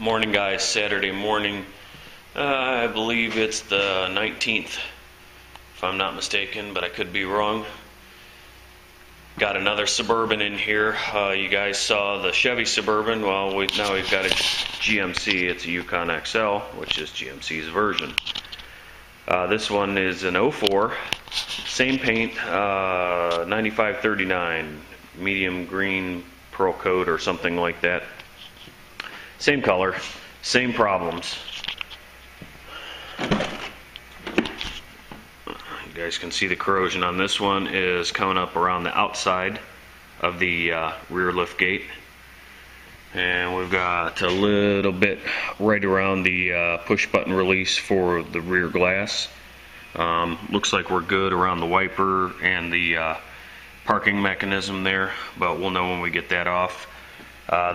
Morning, guys. Saturday morning. I believe it's the 19th, if I'm not mistaken, but I could be wrong. Got another Suburban in here. You guys saw the Chevy Suburban. Well, now we've got a GMC. It's a Yukon XL, which is GMC's version. This one is an 04, same paint, 9539, medium green pearl coat or something like that. Same color, same problems. You guys can see the corrosion on this one is coming up around the outside of the rear lift gate. And we've got a little bit right around the push button release for the rear glass. Looks like we're good around the wiper and the parking mechanism there, but we'll know when we get that off.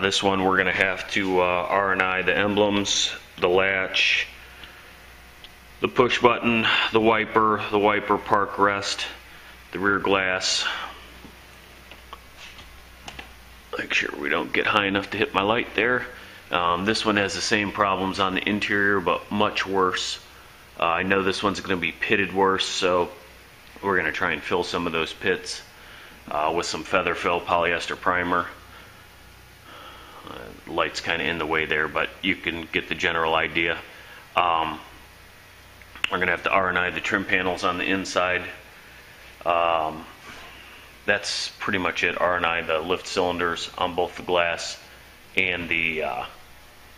This one we're going to have to R&I the emblems, the latch, the push button, the wiper park rest, the rear glass. Make sure we don't get high enough to hit my light there. This one has the same problems on the interior, but much worse. I know this one's going to be pitted worse, so we're going to try and fill some of those pits with some feather fill polyester primer. Light's kind of in the way there, but you can get the general idea. We're going to have to R&I the trim panels on the inside. That's pretty much it. R&I the lift cylinders on both the glass and the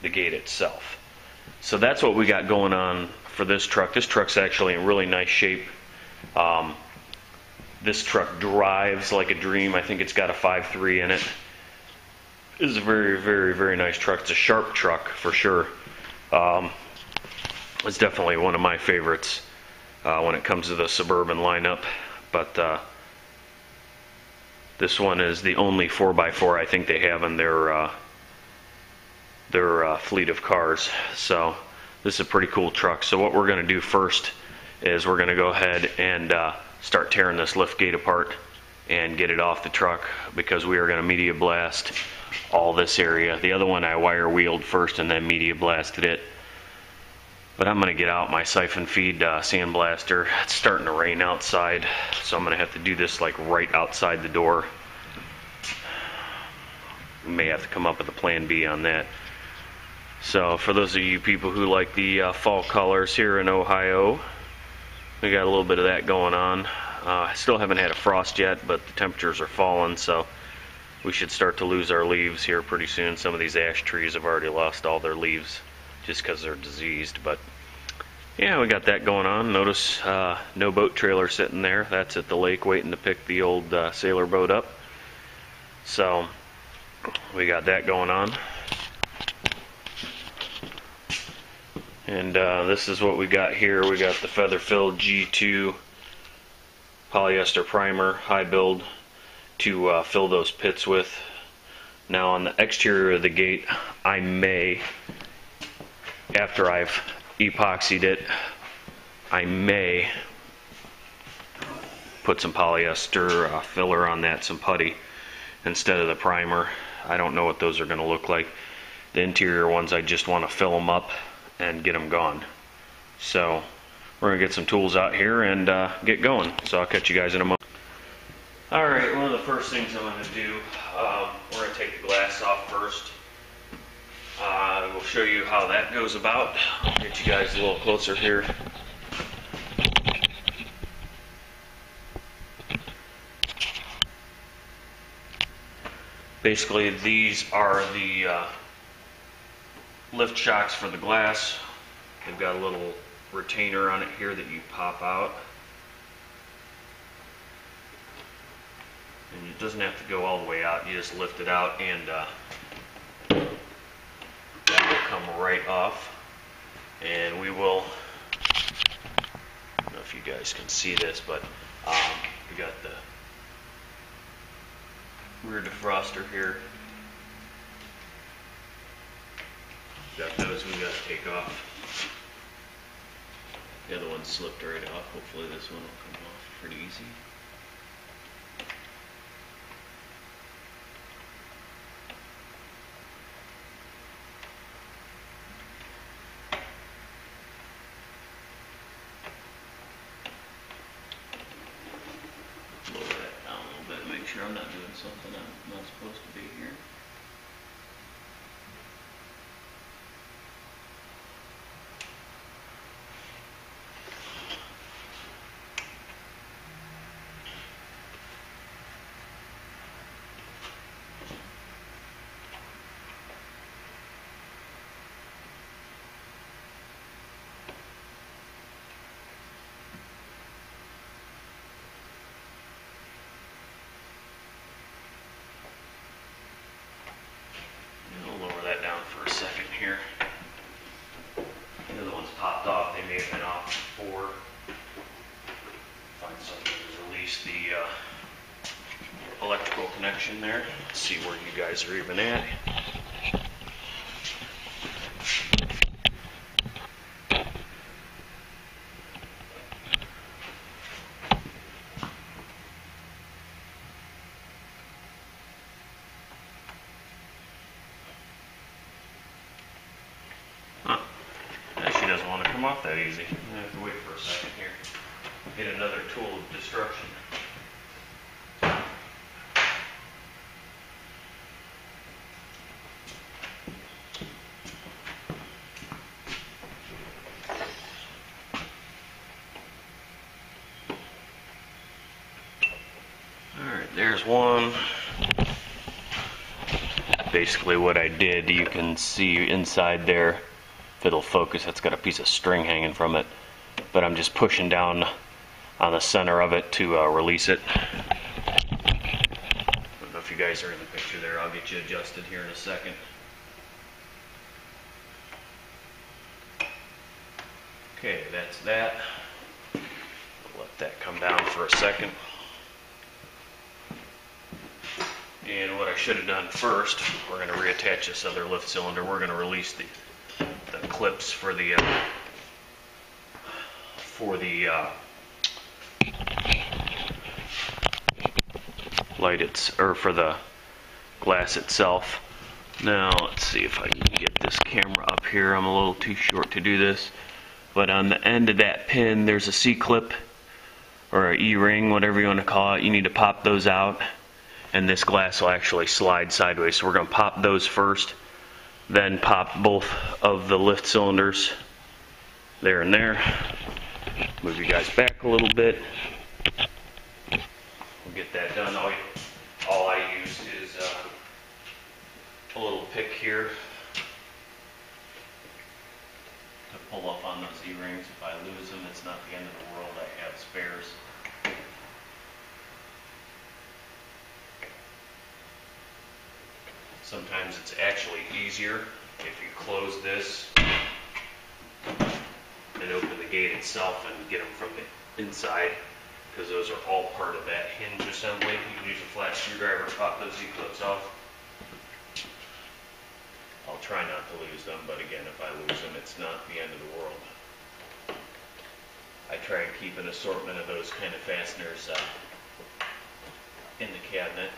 gate itself. So that's what we got going on for this truck. This truck's actually in really nice shape. This truck drives like a dream. I think it's got a 5.3 in it. This is a very, very, very nice truck. It's a sharp truck for sure. It's definitely one of my favorites when it comes to the Suburban lineup. But this one is the only 4x4 I think they have in their fleet of cars. So this is a pretty cool truck. So what we're going to do first is we're going to go ahead and start tearing this lift gate apart and get it off the truck, because we are going to media blast all this area. The other one I wire wheeled first and then media blasted it. But I'm going to get out my siphon feed sandblaster. It's starting to rain outside, so I'm going to have to do this like right outside the door. We may have to come up with a plan B on that. So for those of you people who like the fall colors here in Ohio, we got a little bit of that going on. I still haven't had a frost yet, but the temperatures are falling, so we should start to lose our leaves here pretty soon. Some of these ash trees have already lost all their leaves just because they're diseased. But yeah, we got that going on. Notice no boat trailer sitting there. That's at the lake waiting to pick the old sailor boat up. So we got that going on. And this is what we got here. We got the feather filled G2 polyester primer, high build, to fill those pits with. Now on the exterior of the gate, I may, after I've epoxied it, I may put some polyester filler on that, some putty, instead of the primer. I don't know what those are going to look like. The interior ones, I just want to fill them up and get them gone. So we're going to get some tools out here and get going. So I'll catch you guys in a moment. Alright, one of the first things I'm going to do, we're going to take the glass off first. We'll show you how that goes about. I'll get you guys a little closer here. Basically, these are the lift shocks for the glass. They've got a little retainer on it here that you pop out. And it doesn't have to go all the way out. You just lift it out and that will come right off. And we will, I don't know if you guys can see this, but we got the rear defroster here. Got those we got to take off. The other one slipped right off. Hopefully this one will come off pretty easy. sure I'm not doing something I'm not supposed to be here. For a second here. The other one's popped off. They may have been off before. Find something to release the electrical connection there. See where you guys are even at. Doesn't want to come off that easy. I have to wait for a second here. Get another tool of destruction. Alright, there's one. Basically what I did, you can see inside there. If it'll focus, it's got a piece of string hanging from it, but I'm just pushing down on the center of it to release it. I don't know if you guys are in the picture there. I'll get you adjusted here in a second. Okay, that's that. Let that come down for a second. And what I should have done first, we're going to reattach this other lift cylinder. We're going to release the clips for the light, or for the glass itself. Now let's see if I can get this camera up here. I'm a little too short to do this, but on the end of that pin there's a C-clip or an E-ring, whatever you want to call it. You need to pop those out, and this glass will actually slide sideways. So we're going to pop those first, then pop both of the lift cylinders there and there. Move you guys back a little bit. We'll get that done. All I use is a little pick here to pull up on those E-rings. If I lose them, it's not the end of the world. I have spares. Sometimes it's actually easier if you close this and open the gate itself and get them from the inside, because those are all part of that hinge assembly. You can use a flat screwdriver to pop those Z-clips off. I'll try not to lose them, but again, if I lose them, it's not the end of the world. I try and keep an assortment of those kind of fasteners in the cabinet.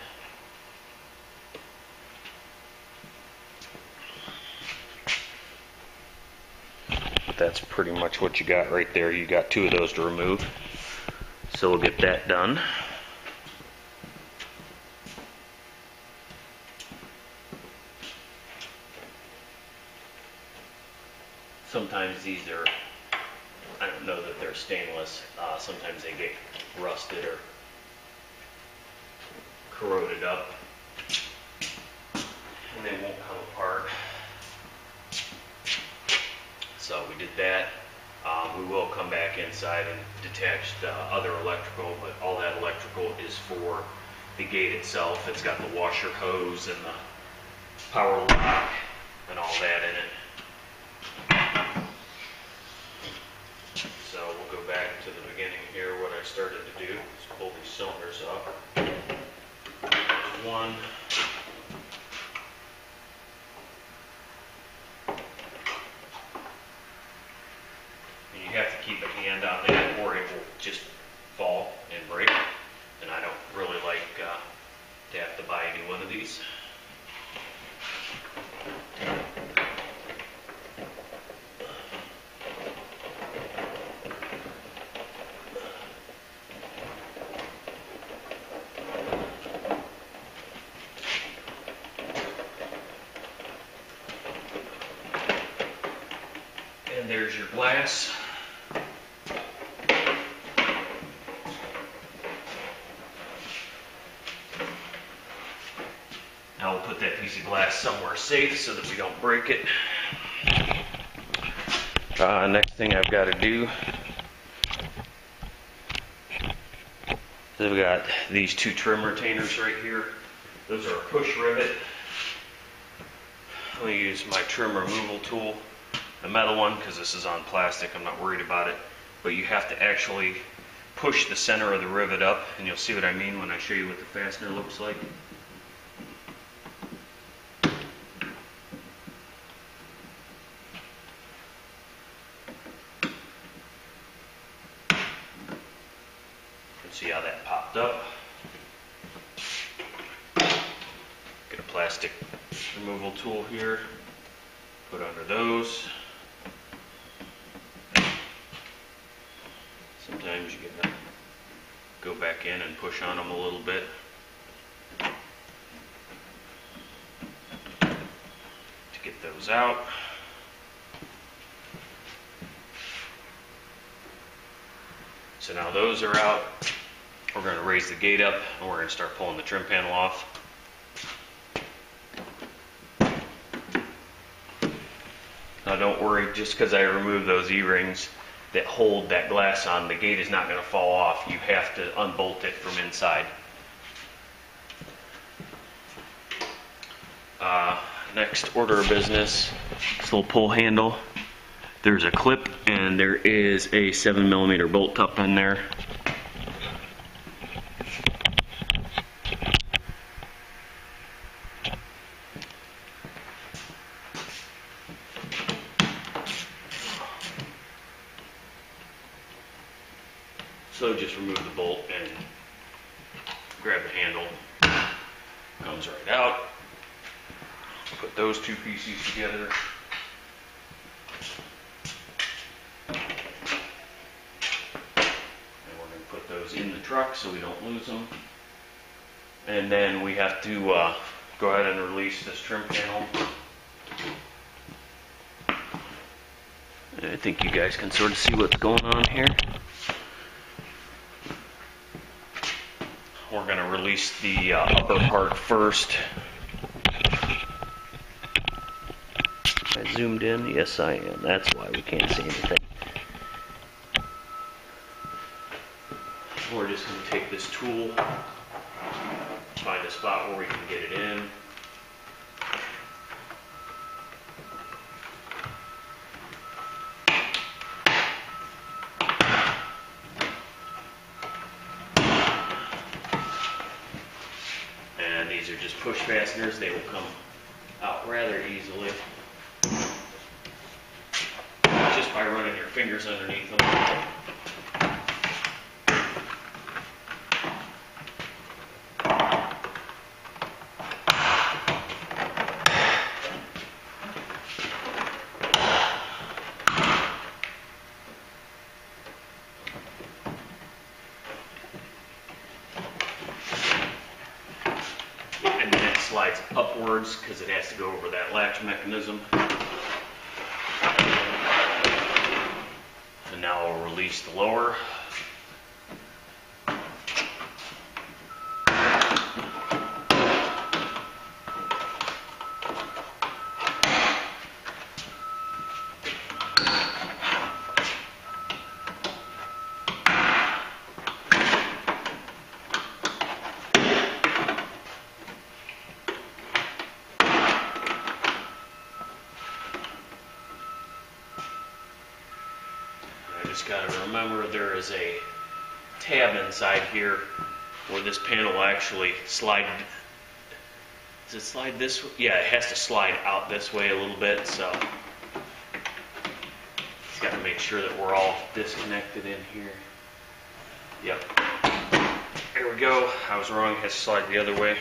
That's pretty much what you got right there. You got two of those to remove. So we'll get that done. Sometimes these are, I don't know that they're stainless. Sometimes they get rusted or corroded up, and they won't come apart. So we did that. We will come back inside and detach the other electrical, but all that electrical is for the gate itself. It's got the washer hose and the power lock and all that in it. So we'll go back to the beginning here. What I started to do is pull these cylinders up. There's one. You have to keep a hand on that or it will just fall and break, and I don't really like to have to buy any one of these. And there's your glass. Now we'll put that piece of glass somewhere safe so that we don't break it. Next thing I've got to do is we've got these two trim retainers right here. Those are a push rivet. I'm going to use my trim removal tool, the metal one, because this is on plastic. I'm not worried about it. But you have to actually push the center of the rivet up, and you'll see what I mean when I show you what the fastener looks like. See how that popped up. Get a plastic removal tool here, put under those. Sometimes you gotta go back in and push on them a little bit. To get those out. So now those are out. We're going to raise the gate up and we're going to start pulling the trim panel off. Now don't worry, just because I remove those E-rings that hold that glass on, the gate is not going to fall off. You have to unbolt it from inside. Next order of business, this little pull handle. There's a clip and there is a 7mm bolt up in there. So just remove the bolt and grab the handle. Comes right out. Put those two pieces together. And we're going to put those in the truck so we don't lose them. And then we have to go ahead and release this trim panel. And I think you guys can sort of see what's going on here. We're going to release the upper part first. I zoomed in? Yes, I am. That's why we can't see anything. We're just going to take this tool, find a spot where we can get it in. And these are just push fasteners. They will come out rather easily just by running your fingers underneath them. Slides upwards because it has to go over that latch mechanism. And now I'll release the lower. Just got to remember there is a tab inside here where this panel will actually slide. Does it slide this way? Yeah, it has to slide out this way a little bit, so just got to make sure that we're all disconnected in here. Yep. There we go. I was wrong. It has to slide the other way.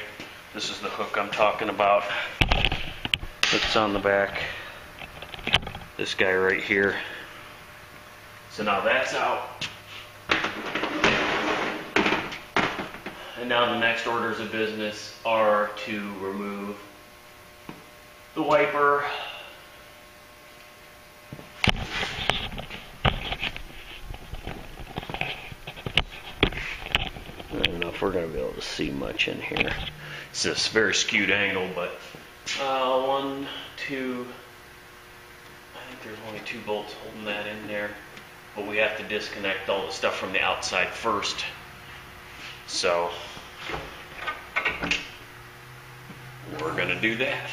This is the hook I'm talking about. It's on the back. This guy right here. So now that's out. And now the next orders of business are to remove the wiper we're going to be able to see much in here. It's this very skewed angle, but 1, 2, I think there's only 2 bolts holding that in there. But we have to disconnect all the stuff from the outside first. So we're going to do that.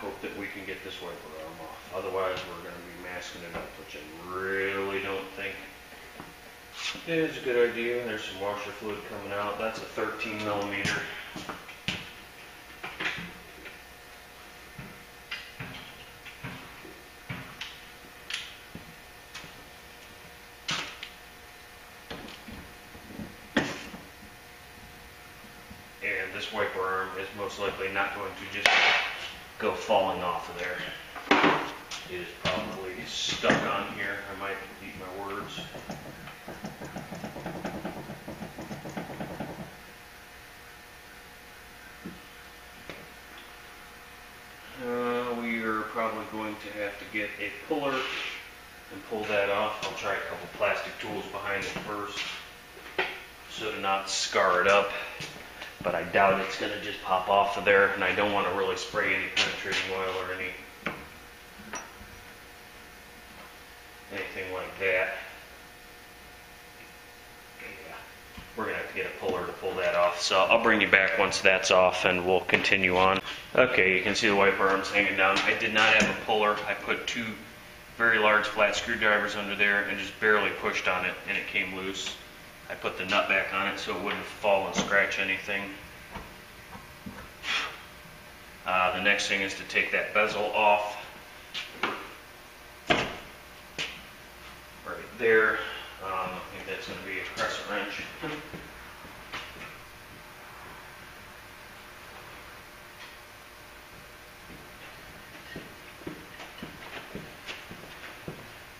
Hope that we can get this wiper arm off. Otherwise, we're going to be masking it up, which I really don't think is a good idea. There's some washer fluid coming out. That's a 13 millimeter. And this wiper arm is most likely not going to just go falling off of there. It is probably stuck on here. I might eat my words. We are probably going to have to get a puller and pull that off. I'll try a couple plastic tools behind it first so to not scar it up. But I doubt it's going to just pop off of there, and I don't want to really spray any penetrating oil or anything like that. Yeah. We're going to have to get a puller to pull that off. So I'll bring you back once that's off and we'll continue on. Okay, you can see the wiper arms hanging down. I did not have a puller. I put 2 very large flat screwdrivers under there and just barely pushed on it and it came loose. I put the nut back on it so it wouldn't fall and scratch anything. The next thing is to take that bezel off. Right there. I think that's going to be a crescent wrench.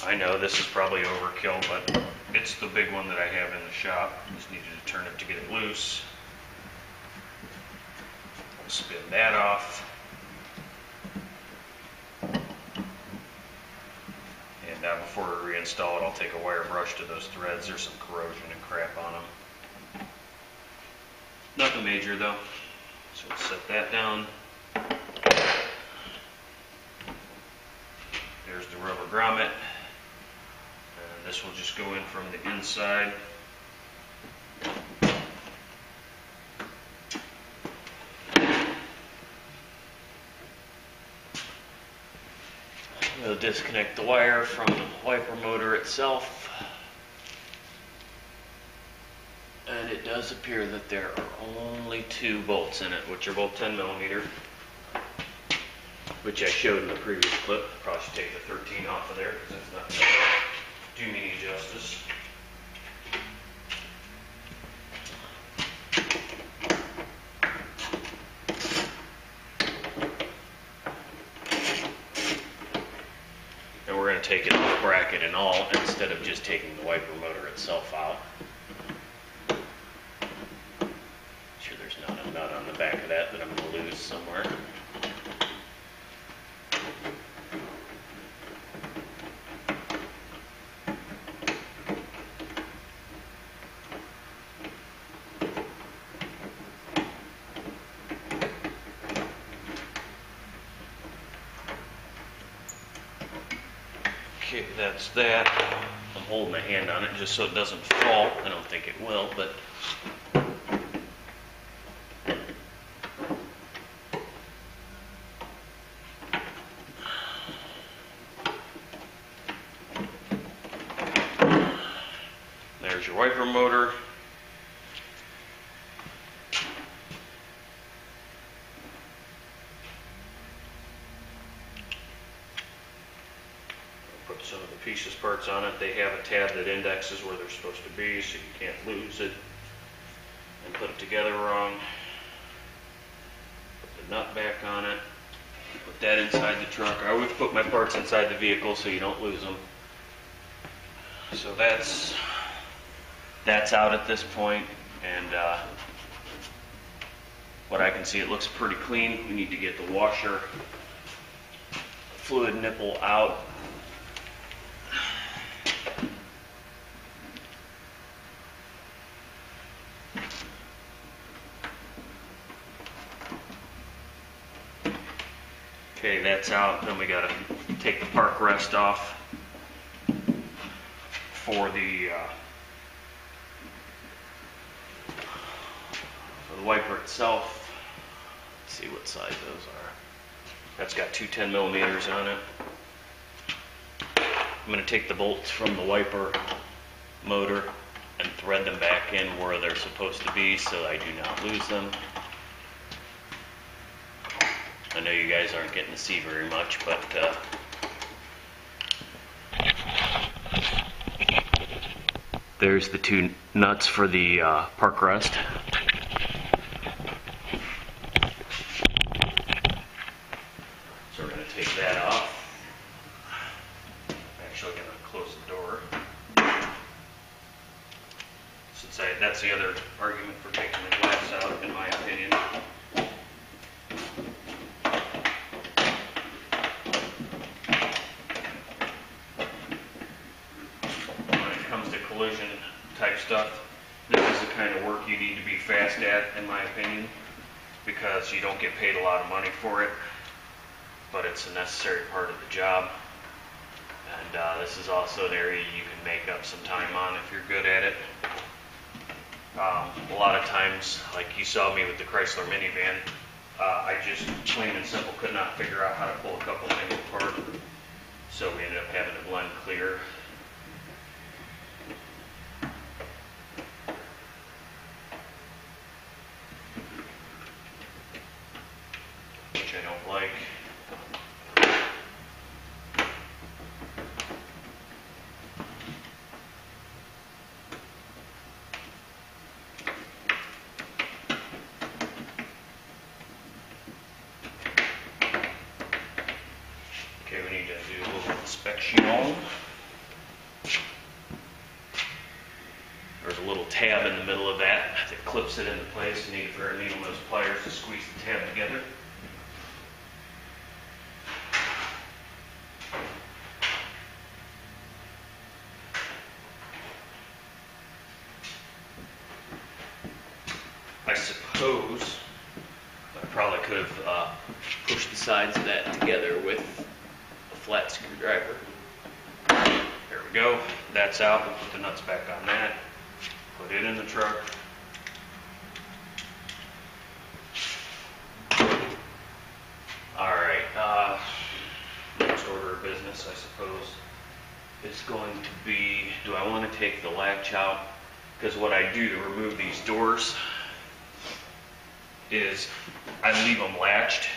I know this is probably overkill, but it's the big one that I have in the shop. Just needed to turn it to get it loose. I'll spin that off. And now before we reinstall it, I'll take a wire brush to those threads. There's some corrosion and crap on them. Nothing major though. So we'll set that down. There's the rubber grommet. This will just go in from the inside. We'll disconnect the wire from the wiper motor itself. And it does appear that there are only 2 bolts in it, which are both 10 millimeter, which I showed in the previous clip. Probably should take the 13 off of there because it's not going to do me any justice. And we're going to take it off bracket and all instead of just taking the wiper motor itself out. Sure there's not a nut on the back of that I'm going to lose somewhere. Okay, that's that. I'm holding my hand on it just so it doesn't fall. I don't think it will, but there's your wiper motor. Put some of the pieces parts on it. They have a tab that indexes where they're supposed to be so you can't lose it and put it together wrong. Put the nut back on it. Put that inside the truck. I always put my parts inside the vehicle so you don't lose them. So that's out at this point, and what I can see, it looks pretty clean. We need to get the washer fluid nipple out. Okay, that's out. Then we gotta take the park rest off for the wiper itself. Let's see what size those are. That's got two 10mm on it. I'm going to take the bolts from the wiper motor and thread them back in where they're supposed to be so I do not lose them. I know you guys aren't getting to see very much, but there's the two nuts for the park rest. So we're going to take that off. I'm actually going to close the door. Since that's the other argument for taking the glass out, in my opinion. Collision type stuff, this is the kind of work you need to be fast at, in my opinion, because you don't get paid a lot of money for it, but it's a necessary part of the job. And this is also an area you can make up some time on if you're good at it. A lot of times, like you saw me with the Chrysler minivan, I just plain and simple could not figure out how to pull a couple things apart, so we ended up having to blend clear. Which I don't like. Okay, we need to do a little inspection on. There's a little tab in the middle of that clips it into place. You need a pair of needle nose pliers to squeeze the tab together. I suppose I probably could have pushed the sides of that together with a flat screwdriver. There we go. That's out. We'll put the nuts back on that. Put it in the truck. Alright, next order of business, I suppose, is going to be, do I want to take the latch out? Because what I do to remove these doors is I leave them latched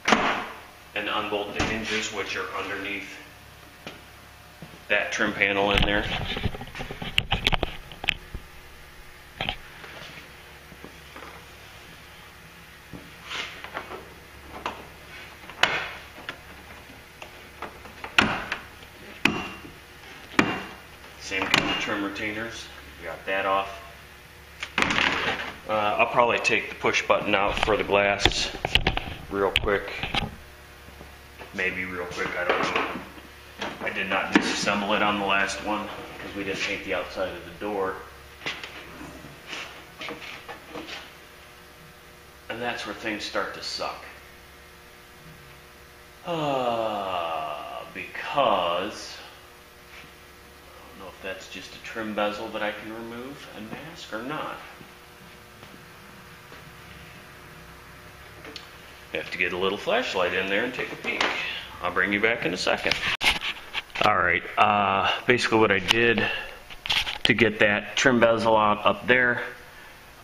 and unbolt the hinges, which are underneath that trim panel in there. Same kind of trim retainers. We got that off. I'll probably take the push button out for the glass real quick. Maybe real quick, I don't know. I did not disassemble it on the last one because we didn't paint the outside of the door. And that's where things start to suck. Because I don't know if that's just a trim bezel that I can remove and mask or not. You have to get a little flashlight in there and take a peek. I'll bring you back in a second. Alright, basically what I did to get that trim bezel out up there,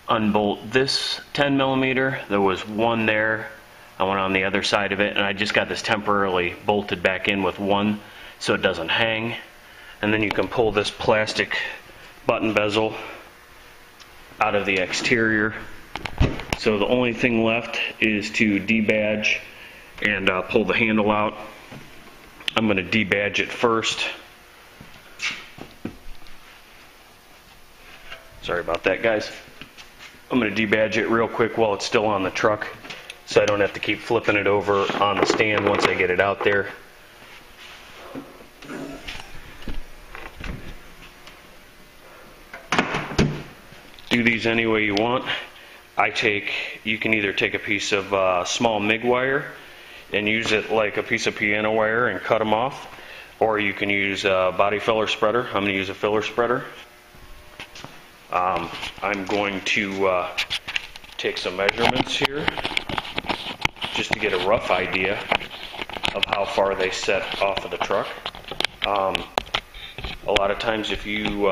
unbolt this 10mm. There was one there. I went on the other side of it and I just got this temporarily bolted back in with one so it doesn't hang. And then you can pull this plastic button bezel out of the exterior. So the only thing left is to debadge and pull the handle out. I'm going to debadge it first. Sorry about that, guys. I'm going to debadge it real quick while it's still on the truck, so I don't have to keep flipping it over on the stand once I get it out there. Do these any way you want. You can either take a piece of small MIG wire and use it like a piece of piano wire and cut them off, or you can use a body filler spreader. I'm going to use a filler spreader. I'm going to take some measurements here just to get a rough idea of how far they set off of the truck. A lot of times if you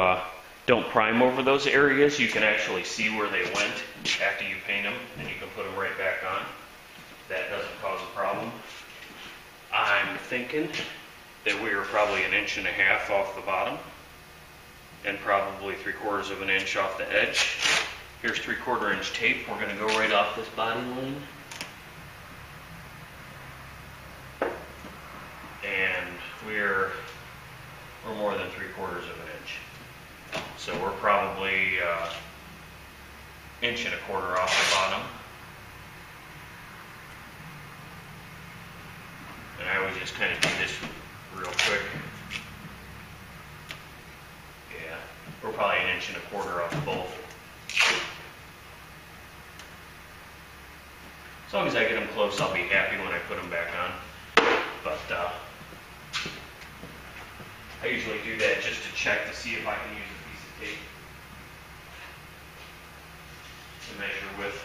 don't prime over those areas, you can actually see where they went after you paint them, and you can put them right back on. That doesn't cause a problem. I'm thinking that we are probably 1.5 inches off the bottom and probably 3/4 of an inch off the edge. Here's 3/4 inch tape. We're going to go right off this body line. And we're more than 3/4 of an inch. So we're probably 1.25 inches off the bottom. And I always just kind of do this real quick. Yeah, we're probably 1.25 inches off both. As long as I get them close, I'll be happy when I put them back on. But I usually do that just to check to see if I can use a piece of tape to measure with.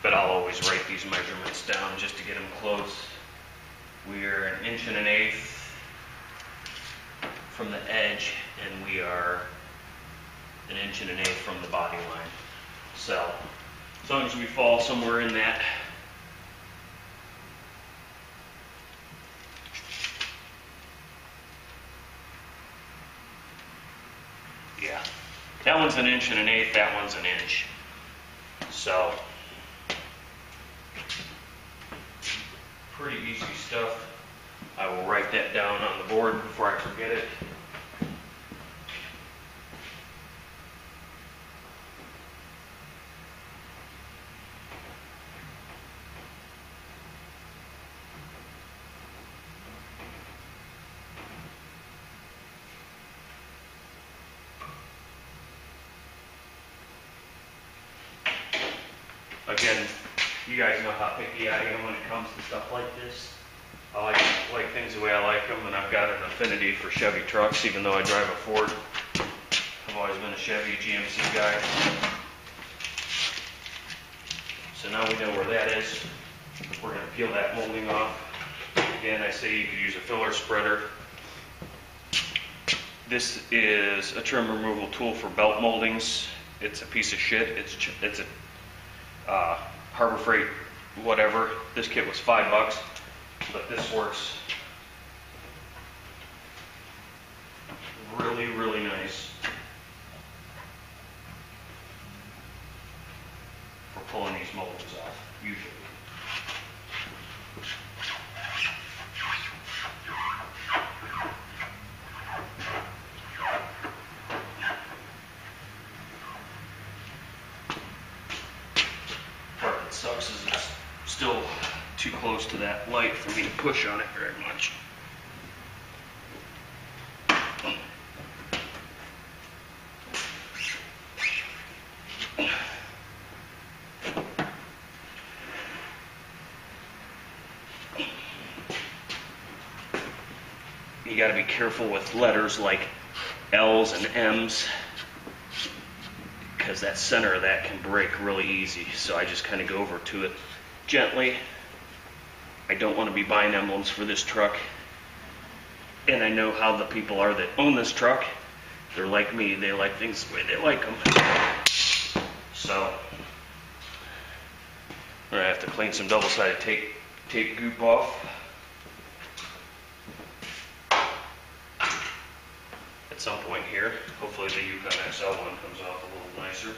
But I'll always write these measurements down just to get them close. We're 1 1/8 inches from the edge, and we are 1 1/8 inches from the body line. So as long as we fall somewhere in that, yeah, that one's 1 1/8 inches, that one's 1 inch. So pretty easy stuff. I will write that down on the board before I forget it. Again, you guys know how picky I am when it comes to stuff like this. I like things the way I like them, and I've got an affinity for Chevy trucks, even though I drive a Ford. I've always been a Chevy GMC guy. So now we know where that is. We're going to peel that molding off. Again, I say you could use a filler spreader. This is a trim removal tool for belt moldings. It's a piece of shit. It's a Harbor Freight, whatever. This kit was $5, but this works really, really nice for pulling these moldings off, usually. Sucks is it's still too close to that light for me to push on it very much. You got to be careful with letters like L's and M's, because that center of that can break really easy. So I just kind of go over to it gently. I don't want to be buying emblems for this truck, and I know how the people are that own this truck. They're like me, they like things the way they like them. So I'm going to have to clean some double-sided tape goop off. At some point here. Hopefully the Yukon XL one comes off a little nicer.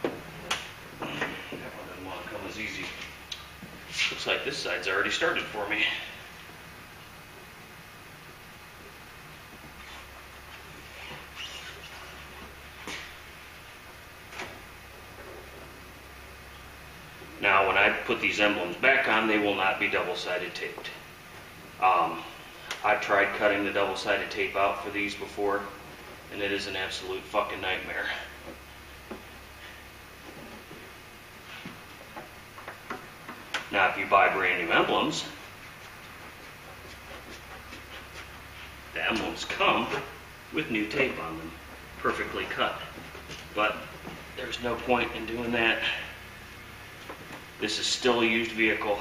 That one doesn't want to come as easy. Looks like this side's already started for me. Now when I put these emblems back on, they will not be double-sided taped. I tried cutting the double-sided tape out for these before, and it is an absolute fucking nightmare. Now if you buy brand new emblems, the emblems come with new tape on them, perfectly cut. But there's no point in doing that. This is still a used vehicle.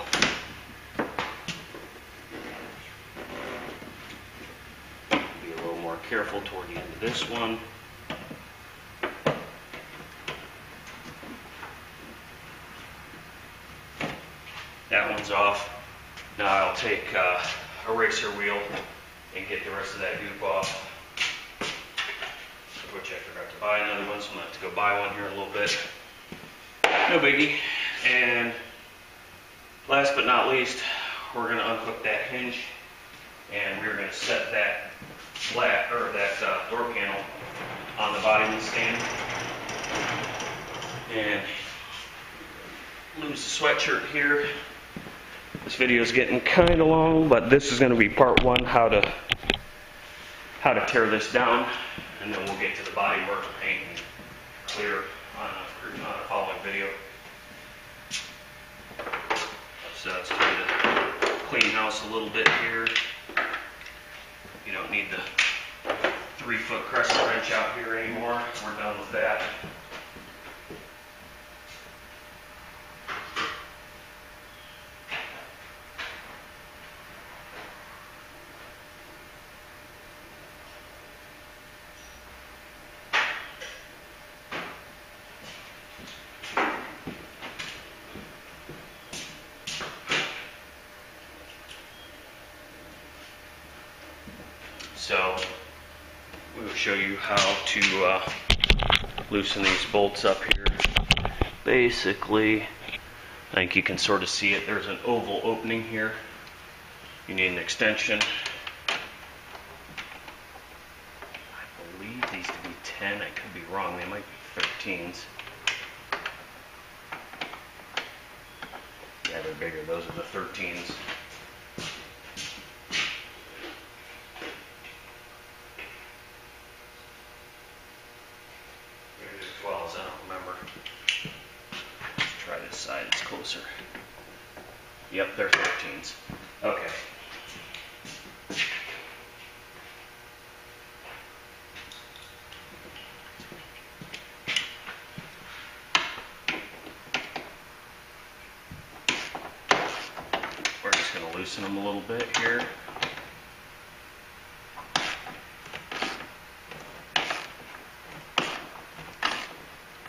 Be a little more careful toward the end of this one. That one's off. Now I'll take a eraser wheel and get the rest of that goop off. Of which I forgot to buy another one, so I'm going to have to go buy one here in a little bit. No biggie. And last but not least, we're going to unhook that hinge, and we're going to set that flat, or that door panel on the body of the stand. And lose the sweatshirt here. This video is getting kind of long, but this is going to be part one, how to tear this down, and then we'll get to the body work, paint, and clear on a following video. So let's try to clean house a little bit here. You don't need the 3-foot crescent wrench out here anymore. We're done with that. So we will show you how to loosen these bolts up here. Basically, I think you can sort of see it. There's an oval opening here. You need an extension. I believe these to be 10. I could be wrong. They might be 13s. Yeah, they're bigger. Those are the 13s. Side is closer. Yep, they're 13s. Okay. We're just going to loosen them a little bit here.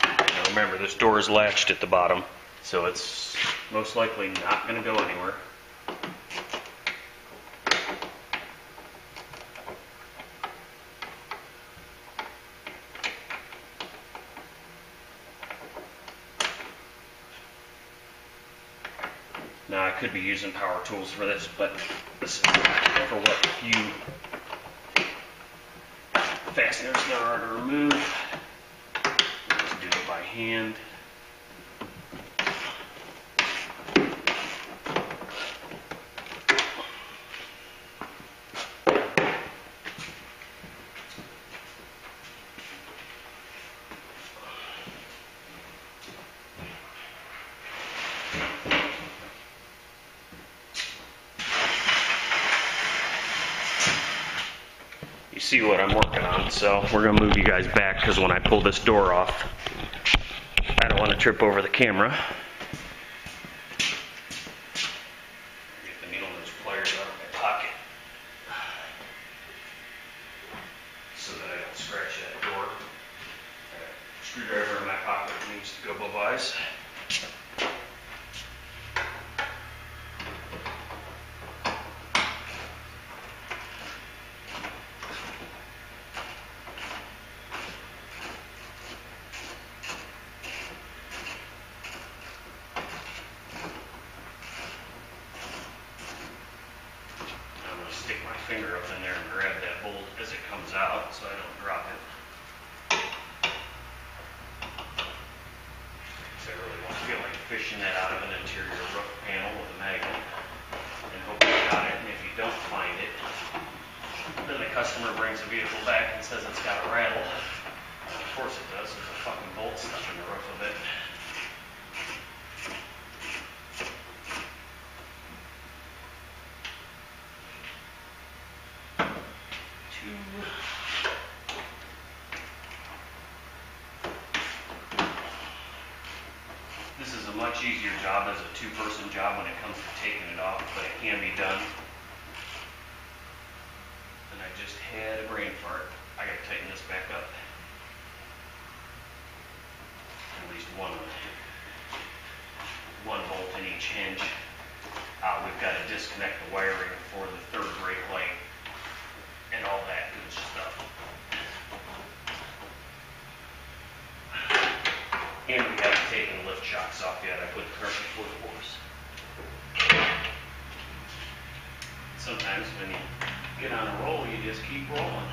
Now remember, this door is latched at the bottom, so it's most likely not going to go anywhere. Now I could be using power tools for this, but this is for what few fasteners there are to remove. We'll just do it by hand. You see what I'm working on, so we're going to move you guys back because when I pull this door off, I don't want to trip over the camera. Get the needle nose pliers out of my pocket so that I don't scratch that door. I got a screwdriver in my pocket that needs to go both-wise. out of an interior roof panel with a magnet and hope you got it. And if you don't find it, then the customer brings the vehicle back and says it's got a rattle. Of course it does. There's a fucking bolt stuck in the roof of it. This is a much easier job as a two-person job when it comes to taking it off, but it can be done. And I just had a brain fart. I gotta tighten this back up. At least one bolt in each hinge. We've got to disconnect the wiring for the third brake light and all that good stuff. And we haven't taken the lift shocks off yet. I put the current before the horse. Sometimes when you get on a roll, you just keep rolling.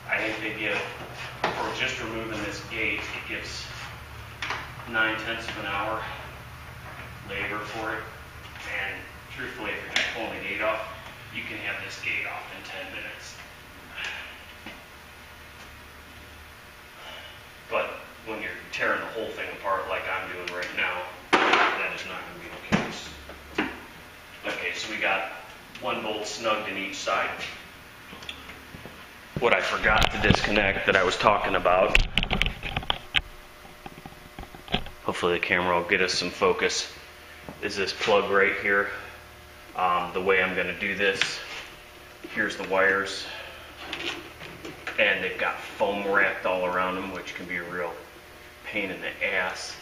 I think they give, for just removing this gate, it gives 9/10 of an hour labor for it. And truthfully, if you're going to pull the gate off, you can have this gate off in 10 minutes. But when you're tearing the whole thing apart like I'm doing right now, that is not going to be the case. Okay, so we got one bolt snugged in each side. What I forgot to disconnect that I was talking about, hopefully the camera will get us some focus, is this plug right here. The way I'm going to do this, here's the wires, and they've got foam wrapped all around them, which can be a real pain in the ass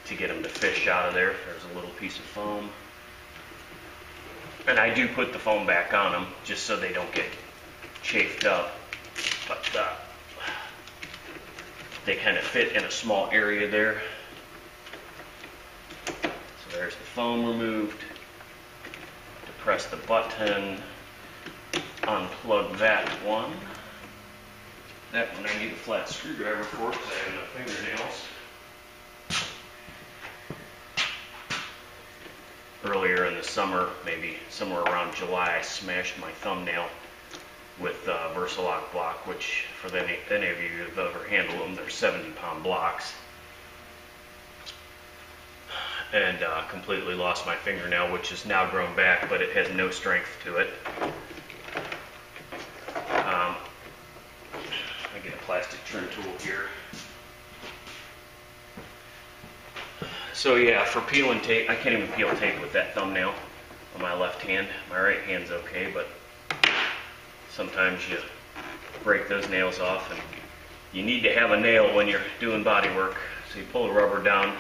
to get them to fish out of there. There's a little piece of foam. And I do put the foam back on them just so they don't get chafed up. But they kind of fit in a small area there. So there's the foam removed. To press the button, unplug that one. That one I need a flat screwdriver for because I have no fingernails. Earlier in the summer, maybe somewhere around July, I smashed my thumbnail with Versalock block, which for any of you who've ever handled them, they're 70-pound blocks. And completely lost my fingernail, which has now grown back, but it has no strength to it. I get a plastic trim tool here. So yeah, for peeling tape, I can't even peel tape with that thumbnail on my left hand. My right hand's okay, but sometimes you break those nails off, and you need to have a nail when you're doing body work. So you pull the rubber down,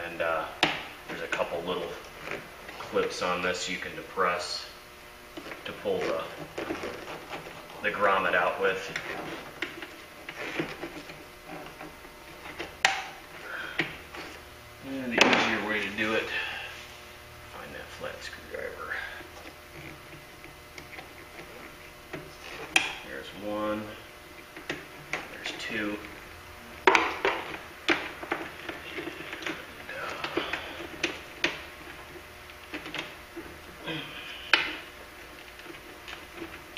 and there's a couple little clips on this you can depress to pull the grommet out with. And the easier way to do it, find that flat screwdriver. There's one, there's two.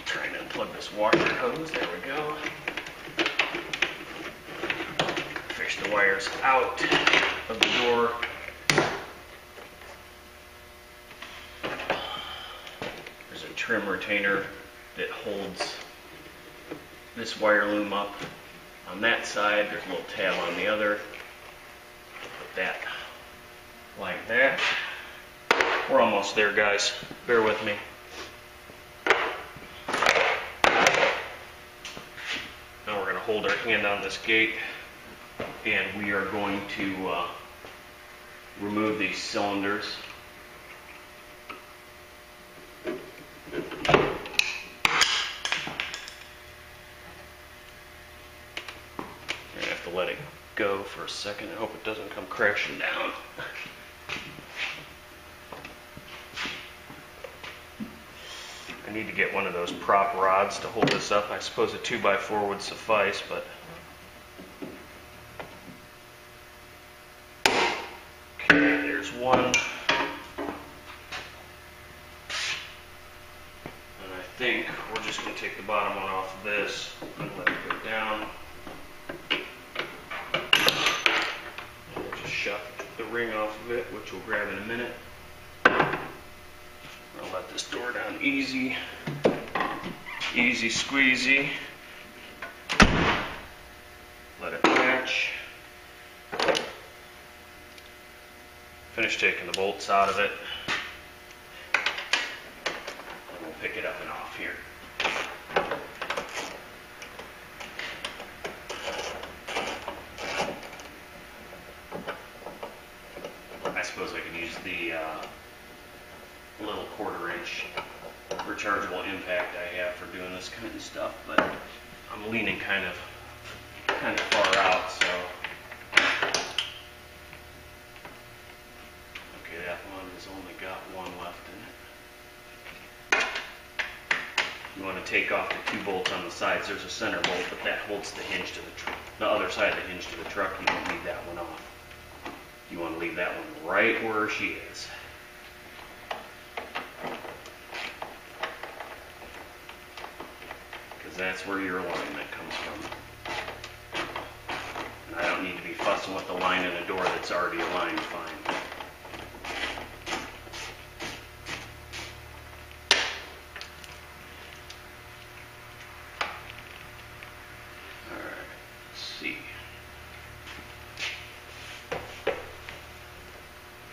Trying to unplug this washer hose, there we go. Fish the wires out of the door. There's a trim retainer that holds this wire loom up on that side. There's a little tab on the other. Put that like that. We're almost there, guys. Bear with me. Now we're going to hold our hand on this gate, and we are going to remove these cylinders. We're going to have to let it go for a second. I hope it doesn't come crashing down. I need to get one of those prop rods to hold this up. I suppose a 2x4 would suffice, but okay, there's one. And I think we're just going to take the bottom one off of this and let it go down. And we'll just shut the ring off of it, which we'll grab in a minute. I'll let this door down easy. Easy squeezy. Let it match. Finish taking the bolts out of it. And we'll pick it up and off here. I suppose I could use the little 1/4-inch rechargeable impact I have for doing this kind of stuff, but I'm leaning kind of far out, so okay, that one has only got one left in it. You want to take off the 2 bolts on the sides. There's a center bolt, but that holds the hinge to the other side of the hinge to the truck. You don't need that one off. You want to leave that one right where she is. That's where your alignment comes from. And I don't need to be fussing with the line in a door that's already aligned fine. Alright, let's see.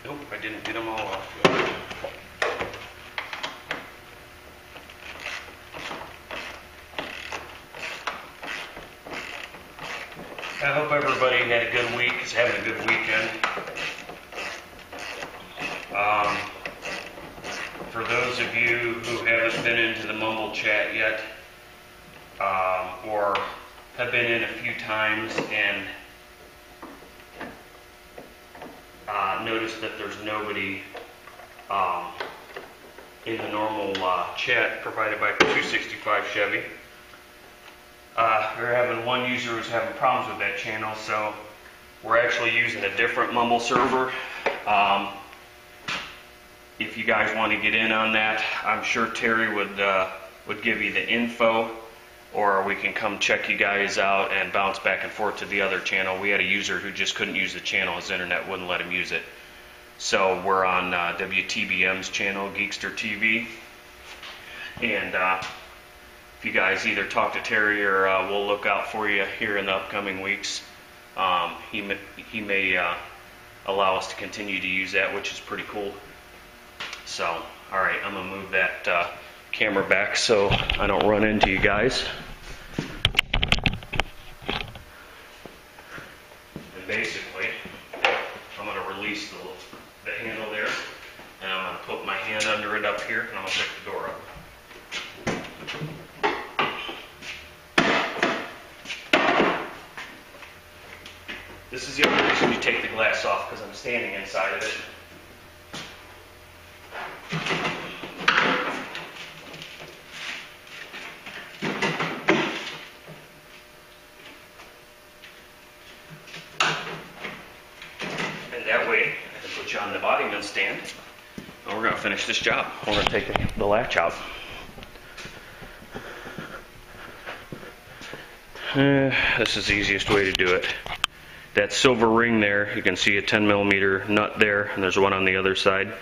Nope, I didn't get them all off. I hope everybody had a good week, is having a good weekend. For those of you who haven't been into the Mumble chat yet, or have been in a few times and noticed that there's nobody in the normal chat provided by 265 Chevy. We're having one user who's having problems with that channel, so we're actually using a different Mumble server. If you guys want to get in on that, I'm sure Terry would give you the info, or we can come check you guys out and bounce back and forth to the other channel. We had a user who just couldn't use the channel. His internet wouldn't let him use it. So we're on WTBM's channel, Geekster TV, and if you guys either talk to Terry or we'll look out for you here in the upcoming weeks. He may allow us to continue to use that, which is pretty cool. So, alright, I'm going to move that camera back so I don't run into you guys. And basically, I'm going to release the handle there, and I'm going to put my hand under it up here, and I'm going to pick the door up. This is the other reason you take the glass off, because I'm standing inside of it. And that way, I can put you on the bodyman stand. And we're going to finish this job. We're going to take the latch out. This is the easiest way to do it. That silver ring there, you can see a 10mm nut there, and there's one on the other side.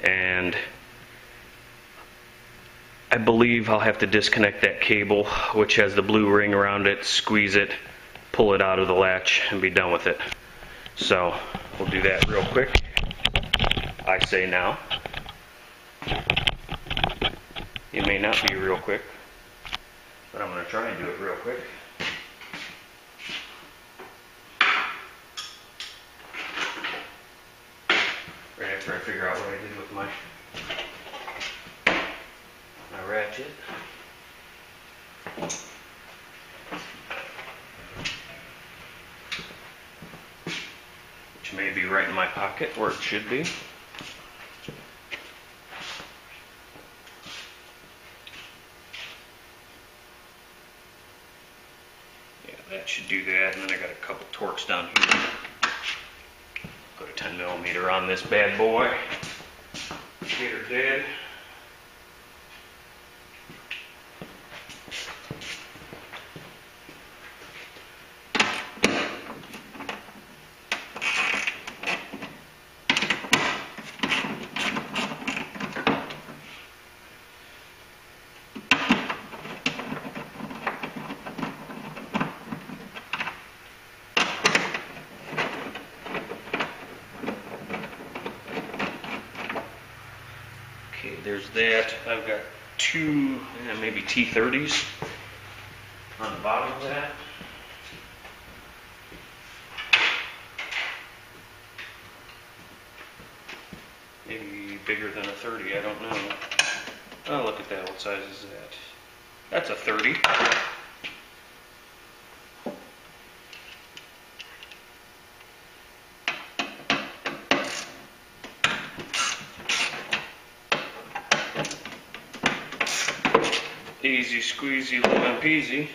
And I believe I'll have to disconnect that cable, which has the blue ring around it, squeeze it, pull it out of the latch, and be done with it. So we'll do that real quick. I say now. It may not be real quick, but I'm going to try and do it real quick. Right after I figure out what I did with my ratchet. Which may be right in my pocket where it should be. that should do that, and then I got a couple torques down here. Put a 10mm on this bad boy. Get her dead. Okay, there's that. I've got two, maybe T30s on the bottom of that. Maybe bigger than a 30, I don't know. Oh, look at that. What size is that? That's a 30. Easy squeezy lemon peasy.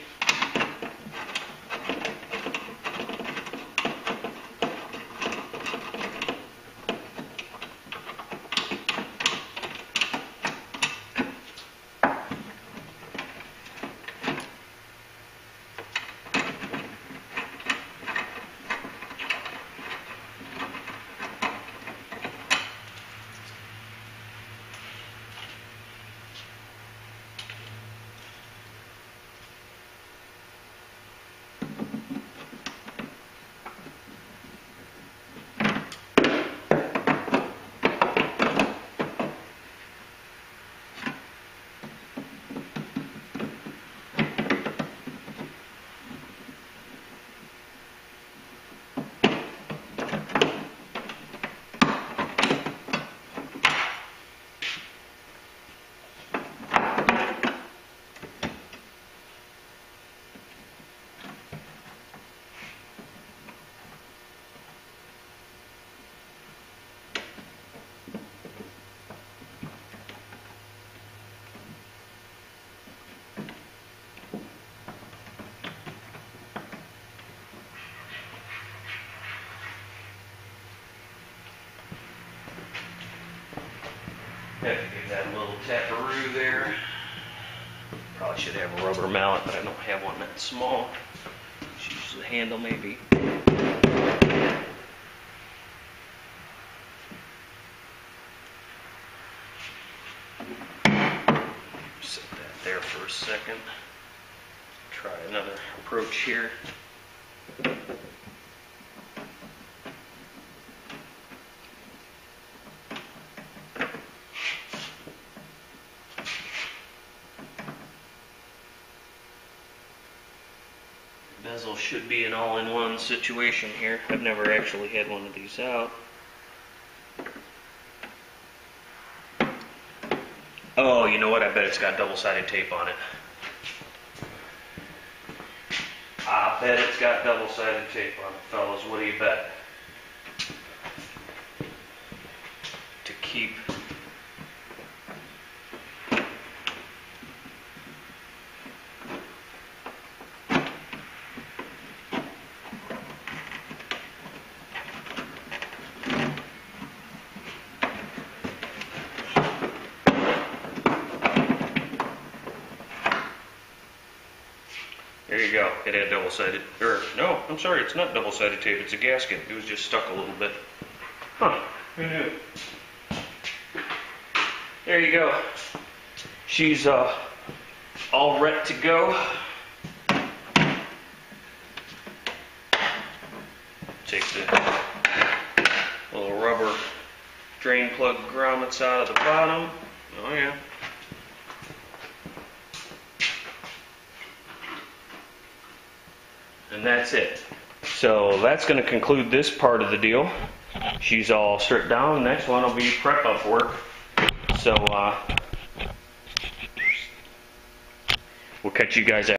Have to give that a little taparoo there. Probably should have a rubber mallet, but I don't have one that small. Just use the handle maybe. Set that there for a second. Try another approach here. Bezel should be an all-in-one situation here. I've never actually had one of these out. Oh, you know what? I bet it's got double-sided tape on it. I bet it's got double-sided tape on it, fellas. What do you bet? To keep There you go. It had double-sided, no, I'm sorry, it's not double-sided tape. It's a gasket. It was just stuck a little bit. Huh, who knew? There you go. She's all ready to go. Take the little rubber drain plug grommets out of the bottom. Oh yeah. And that's it. So that's going to conclude this part of the deal. She's all stripped down. Next one will be prep up work. So we'll catch you guys after.